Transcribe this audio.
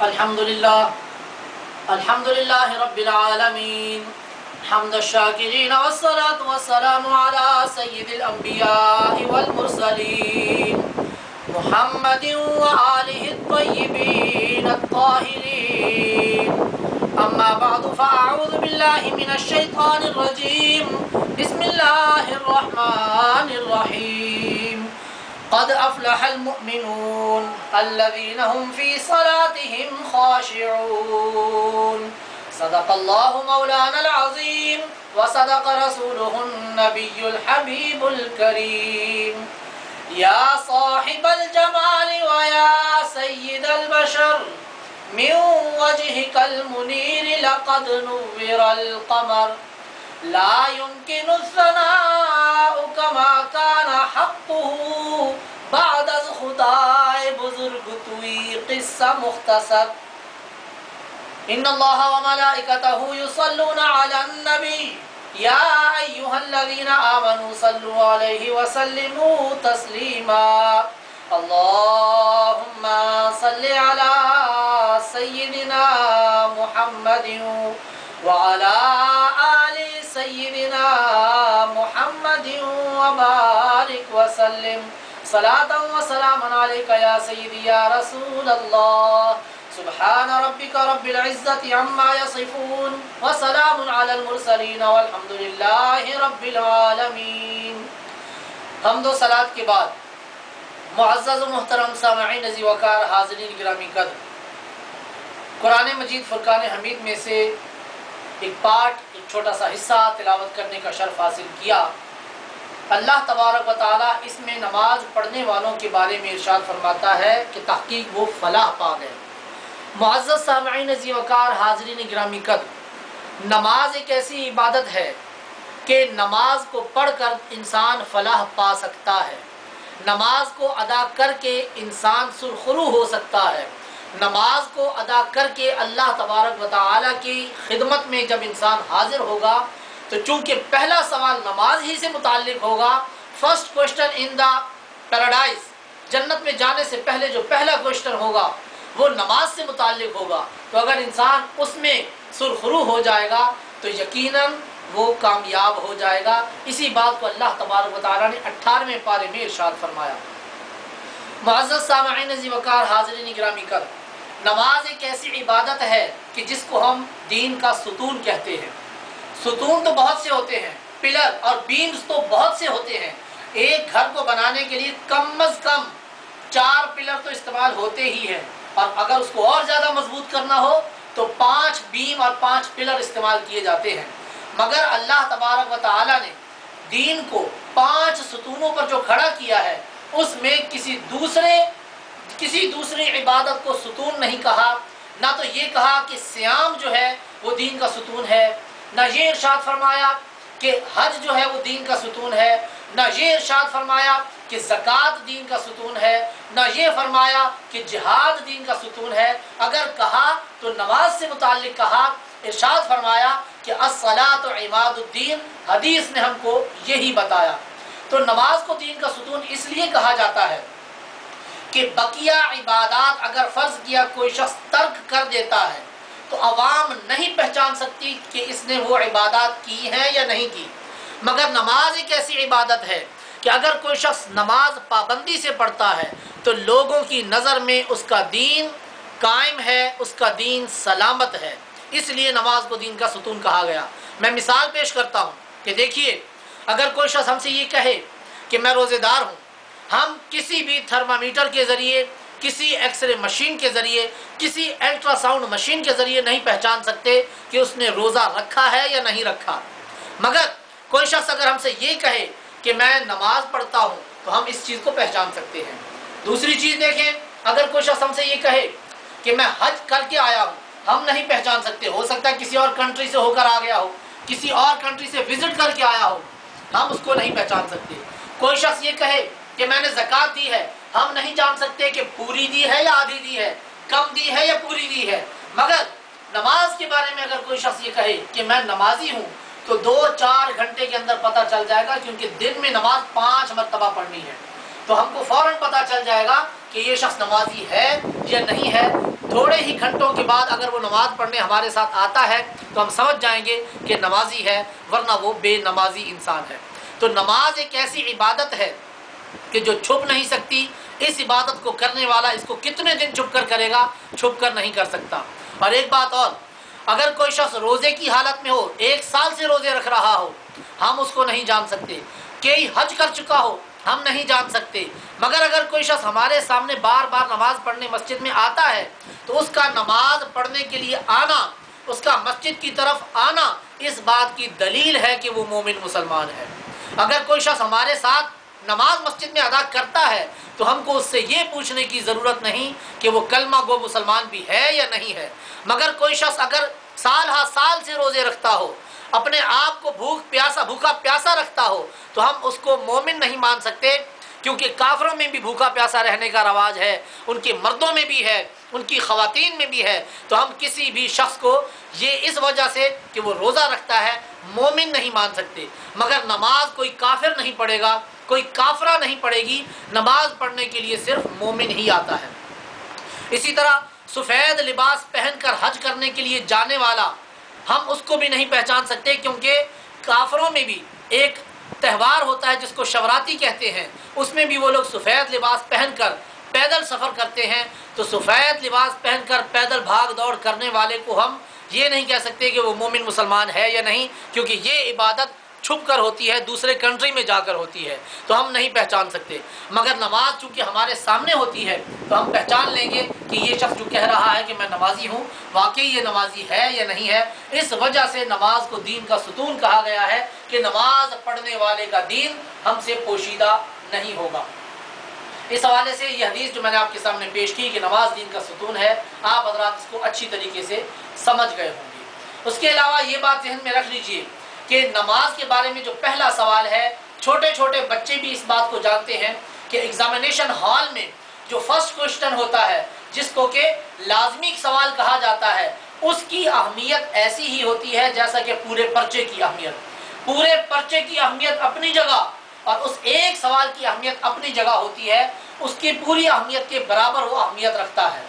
الحمد لله رب العالمين حمد الشاكرين والصلاة والسلام على سيد الأنبياء والمرسلين محمد وآله الطيبين الطاهرين. أما بعد فأعوذ بالله من الشيطان الرجيم. بسم الله الرحمن الرحيم. قد أفلح المؤمنون الذين هم في صلاتهم خاشعون. صدق الله مولانا العظيم وصدق رسوله النبي الحبيب الكريم. يا صاحب الجمال ويا سيد البشر من وجهك المنير لقد نور القمر. لا يمكن الثناء كما كان حقه بعد از خدای بزرگ توی قصہ مختصر. ان اللہ وملائکته یصلون علی النبی یا ایها الذین آمنوا صلوا علیہ وسلموا تسلیما. اللهم صل على سيدنا محمد وعلى آل سيدنا محمد وبارك وسلم صلاة وسلاما عليك يا سيدي يا رسول الله. سبحان ربك رب العزة عما يصفون وسلام على المرسلين والحمد لله رب العالمين. حمد و صلاة کے بعد معزز و محترم سامعین عزیز وقار حاضرین گرامی قدر، قرآن مجید فرقان حمید میں سے ایک چھوٹا سا حصہ تلاوت کرنے کا شرف حاصل کیا. اللہ تبارک و تعالیٰ اس میں نماز پڑھنے والوں کے بارے میں ارشاد فرماتا ہے کہ تحقیق وہ فلاح پا گئے. معزز سامعین عزیز وقار حاضرین گرامی قدر، نماز ایک ایسی عبادت ہے کہ نماز کو پڑھ کر انسان فلاح پا سکتا ہے. نماز کو ادا کر کے انسان سرخرو ہو سکتا ہے. نماز کو ادا کر کے اللہ تبارک و تعالیٰ کی خدمت میں جب انسان حاضر ہوگا تو چونکہ پہلا سوال نماز ہی سے متعلق ہوگا، first question in the paradise, جنت میں جانے سے پہلے جو پہلا کوشچن ہوگا وہ نماز سے متعلق ہوگا. تو اگر انسان اس میں سرخرو ہو جائے گا تو یقیناً وہ کامیاب ہو جائے گا. اسی بات کو اللہ تبارک و تعالیٰ نے 18ویں پارے میں ارشاد فرمایا. معزز سامعین عزیز وقار حاضرین گرامی قدر، نماز ایک ایسی عبادت ہے کہ جس کو ہم دین کا ستون کہتے ہیں. ستون تو بہت سے ہوتے ہیں، پلر اور بیمز تو بہت سے ہوتے ہیں. ایک گھر کو بنانے کے لیے کم از کم 4 پلر تو استعمال ہوتے ہی ہیں، اور اگر اس کو اور زیادہ مضبوط کرنا ہو تو 5 بیم اور 5 پلر استعمال کیے جاتے ہیں. مگر اللہ تبارک و تعالیٰ نے دین کو 5 ستونوں پر جو کھڑا کیا ہے اس میں کسی دوسری عبادت کو ستون نہیں کہا. نہ تو یہ کہا کہ صیام جو ہے وہ دین کا ستون ہے، نہ یہ ارشاد فرمایا کہ حج جو ہے وہ دین کا ستون ہے، نہ یہ ارشاد فرمایا کہ زکوٰۃ دین کا ستون ہے، نہ یہ فرمایا کہ جہاد دین کا ستون ہے. اگر کہا تو نماز سے متعلق کہا. ارشاد فرمایا کہ الصلاۃ عماد الدین، حدیث نے ہم کو یہی بتایا. تو نماز کو دین کا ستون اس لیے کہا جاتا ہے کہ بقیہ عبادات اگر فرض کیا کوئی شخص ترک کر دیتا ہے تو عوام نہیں پہچان سکتی کہ اس نے وہ عبادات کی ہیں یا نہیں کی. مگر نماز ایک ایسی عبادت ہے کہ اگر کوئی شخص نماز پابندی سے پڑھتا ہے تو لوگوں کی نظر میں اس کا دین قائم ہے، اس کا دین سلامت ہے. اس لیے نماز کو دین کا ستون کہا گیا. میں مثال پیش کرتا ہوں کہ دیکھیے، اگر کوئی شخص ہم سے یہ کہے کہ میں روزے دار ہوں، ہم کسی بھی تھرمامیٹر کے ذریعے، کسی ایکس رے مشین کے ذریعے، کسی الٹرا ساؤنڈ مشین کے ذریعے نہیں پہچان سکتے کہ اس نے روزہ رکھا ہے یا نہیں رکھا. مگر کوئی شخص اگر ہم سے یہ کہے کہ میں نماز پڑھتا ہوں تو ہم اس چیز کو پہچان سکتے ہیں. دوسری چیز دیکھیں، اگر کوئی شخص ہم سے یہ کہے کہ میں حج کر کے آیا ہوں، ہم نہیں پہچان سکتے. ہو سکتا ہے کسی اور کنٹری سے ہو کر آ گیا ہو، کسی اور کنٹری سے وزٹ کر کے آیا ہو، ہم اس کو نہیں پہچان سکتے. کوئی شخص یہ کہے کہ میں نے زکوٰۃ دی ہے، ہم نہیں جان سکتے کہ پوری دی ہے یا آدھی دی ہے، کم دی ہے یا پوری دی ہے. مگر نماز کے بارے میں اگر کوئی شخص یہ کہے کہ میں نمازی ہوں تو 2-4 گھنٹے کے اندر پتہ چل جائے گا، کیونکہ دن میں نماز 5 مرتبہ پڑھنی ہے. تو ہم کو فوراً پتہ چل جائے گا کہ یہ شخص نمازی ہے یا نہیں ہے، تھوڑے ہی گھنٹوں کے بعد اگر وہ نماز پڑھنے ہمارے ساتھ آتا ہے تو ہم سمجھ جائیں گے کہ نمازی ہے، ورنہ وہ بے نمازی انسان ہے۔ تو نماز ایک ایسی عبادت ہے کہ جو چھپ نہیں سکتی۔ اس عبادت کو کرنے والا اس کو کتنے دن چھپ کر کرے گا، چھپ کر نہیں کر سکتا۔ اور ایک بات اور، اگر کوئی شخص روزے کی حالت میں ہو، 1 سال سے روزے رکھ رہا ہو، ہم اس کو نہیں جان سکتے۔ کئی حج کر چکا ہو، ہم نہیں جان سکتے۔ مگر اگر کوئی شخص ہمارے سامنے بار بار نماز پڑھنے مسجد میں آتا ہے تو اس کا نماز پڑھنے کے لیے آنا، اس کا مسجد کی طرف آنا، اس بات کی دلیل ہے کہ وہ مومن مسلمان ہے۔ اگر کوئی شخص ہمارے ساتھ نماز مسجد میں ادا کرتا ہے تو ہم کو اس سے یہ پوچھنے کی ضرورت نہیں کہ وہ کلمہ گو مسلمان بھی ہے یا نہیں ہے۔ مگر کوئی شخص اگر سال ہا سال سے روزے رکھتا ہو، اپنے آپ کو بھوکا پیاسا رکھتا ہو، تو ہم اس کو مومن نہیں مان سکتے، کیونکہ کافروں میں بھی بھوکا پیاسا رہنے کا رواج ہے، ان کے مردوں میں بھی ہے، ان کی خواتین میں بھی ہے۔ تو ہم کسی بھی شخص کو یہ اس وجہ سے کہ وہ روزہ رکھتا ہے مومن نہیں مان سکتے۔ مگر نماز کوئی کافر نہیں پڑھے گا، کوئی کافرہ نہیں پڑھے گی، نماز پڑھنے کے لیے صرف مومن ہی آتا ہے۔ اسی طرح سفید لباس پہن کر حج کرنے کے لیے جانے والا، ہم اس کو بھی نہیں پہچان سکتے، کیونکہ کافروں میں بھی ایک تہوار ہوتا ہے جس کو شوراتی کہتے ہیں، اس میں بھی وہ لوگ سفید لباس پہن کر پیدل سفر کرتے ہیں۔ تو سفید لباس پہن کر پیدل بھاگ دوڑ کرنے والے کو ہم یہ نہیں کہہ سکتے کہ وہ مومن مسلمان ہے یا نہیں، کیونکہ یہ عبادت چھپ کر ہوتی ہے، دوسرے کنٹری میں جا کر ہوتی ہے، تو ہم نہیں پہچان سکتے۔ مگر نماز چونکہ ہمارے سامنے ہوتی ہے تو ہم پہچان لیں گے کہ یہ شخص جو کہہ رہا ہے کہ میں نمازی ہوں، واقعی یہ نمازی ہے یا نہیں ہے۔ اس وجہ سے نماز کو دین کا ستون کہا گیا ہے کہ نماز پڑھنے والے کا دین ہم سے پوشیدہ نہیں ہوگا۔ اس حوالے سے یہ حدیث جو میں نے آپ کے سامنے پیش کی کہ نماز دین کا ستون ہے، آپ حضرات اس کو اچھی طریقے سے سمجھ گئے ہوں گے۔ اس کے علاوہ یہ بات ذہن میں رکھ لیجئے کہ نماز کے بارے میں جو پہلا سوال ہے، چھوٹے چھوٹے بچے بھی اس بات کو جانتے ہیں کہ ایگزامینیشن ہال میں جو فرسٹ کوشچن ہوتا ہے، جس کو کہ لازمی سوال کہا جاتا ہے، اس کی اہمیت ایسی ہی ہوتی ہے جیسا کہ پورے پرچے کی اہمیت۔ پورے پرچے کی اہمیت اپنی جگہ اور اس ایک سوال کی اہمیت اپنی جگہ ہوتی ہے، اس کی پوری اہمیت کے برابر وہ اہمیت رکھتا ہے۔